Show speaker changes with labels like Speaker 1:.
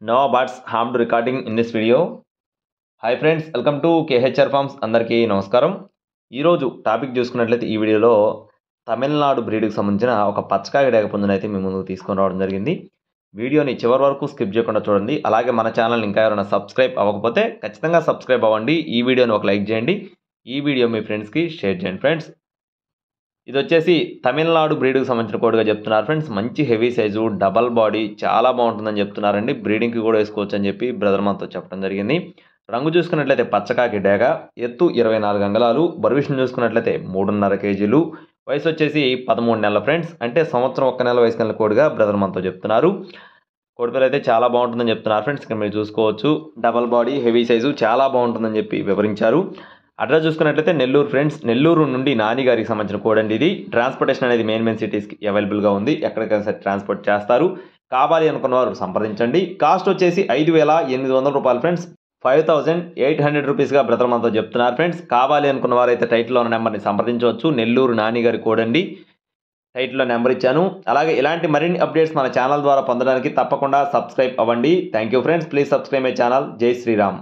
Speaker 1: No birds harmed recording in this video. Hi friends, welcome to KHR forms. అందరికీ నమస్కారం. ఈరోజు topic చూసుకున్నట్లయితే ఈ వీడియోలో తమిళనాడు బ్రీడ్కి సంబంధించిన ఒక పచ్చకాకి డేగ పుంజుని అయితే మీ ముందుకు తీసుకొని రావడం జరిగింది. వీడియోని చివరి వరకు స్కిప్ చేయకుండా చూడండి. అలాగే మన ఛానల్ని ఇంకా ఎవరైనా సబ్స్క్రైబ్ అవ్వకపోతే ఖచ్చితంగా సబ్స్క్రైబ్ అవ్వండి. ఈ వీడియోని ఒక లైక్ చేయండి. ఈ వీడియో మీ ఫ్రెండ్స్కి షేర్ చేయండి. ఫ్రెండ్స్, ఇది వచ్చేసి తమిళనాడు బ్రీడ్కి సంబంధించిన కోడిగా చెప్తున్నారు ఫ్రెండ్స్. మంచి హెవీ సైజు, డబల్ బాడీ, చాలా బాగుంటుందని చెప్తున్నారండి. బ్రీడింగ్కి కూడా వేసుకోవచ్చు అని చెప్పి బ్రదర్ మనతో చెప్పడం జరిగింది. రంగు చూసుకున్నట్లయితే పచ్చకాకి డేగ, ఎత్తు 24 అంగుళాలు, బరువు విషయం చూసుకున్నట్లయితే 3.5 కేజీలు, వయసు వచ్చేసి 13 నెలల ఫ్రెండ్స్. అంటే సంవత్సరం 1 నెల వయసు కలిగిన కోడిగా బ్రదర్ మనతో చెప్తున్నారు. కోడి పేరు అయితే చాలా బాగుంటుందని చెప్తున్నారు ఫ్రెండ్స్. ఇక్కడ మీరు చూసుకోవచ్చు, డబల్ బాడీ, హెవీ సైజు, చాలా బాగుంటుందని చెప్పి వివరించారు. అడ్రస్ చూసుకున్నట్లయితే నెల్లూరు ఫ్రెండ్స్. నెల్లూరు నుండి నాని గారికి సంబంధించిన కోడ్ అండి ఇది. ట్రాన్స్పోర్టేషన్ అనేది మెయిన్ సిటీస్కి అవైలబుల్గా ఉంది. ఎక్కడికైనా సరే ట్రాన్స్పోర్ట్ చేస్తారు. కావాలి అనుకున్న వారు సంప్రదించండి. కాస్ట్ వచ్చేసి 5,800 రూపాయలు ఫ్రెండ్స్. 5,800 రూపీస్గా బ్రదర్ మనతో చెప్తున్నారు ఫ్రెండ్స్. కావాలి అనుకున్న వారు అయితే టైటిల్లో ఉన్న నెంబర్ని సంప్రదించవచ్చు. నెల్లూరు నాని గారి కోడ్ అండి. టైటిల్లో నెంబర్ ఇచ్చాను. అలాగే ఇలాంటి మరిన్ని అప్డేట్స్ మన ఛానల్ ద్వారా పొందడానికి తప్పకుండా సబ్స్క్రైబ్ అవ్వండి. Thank you friends. Please subscribe my channel. జై శ్రీరామ్.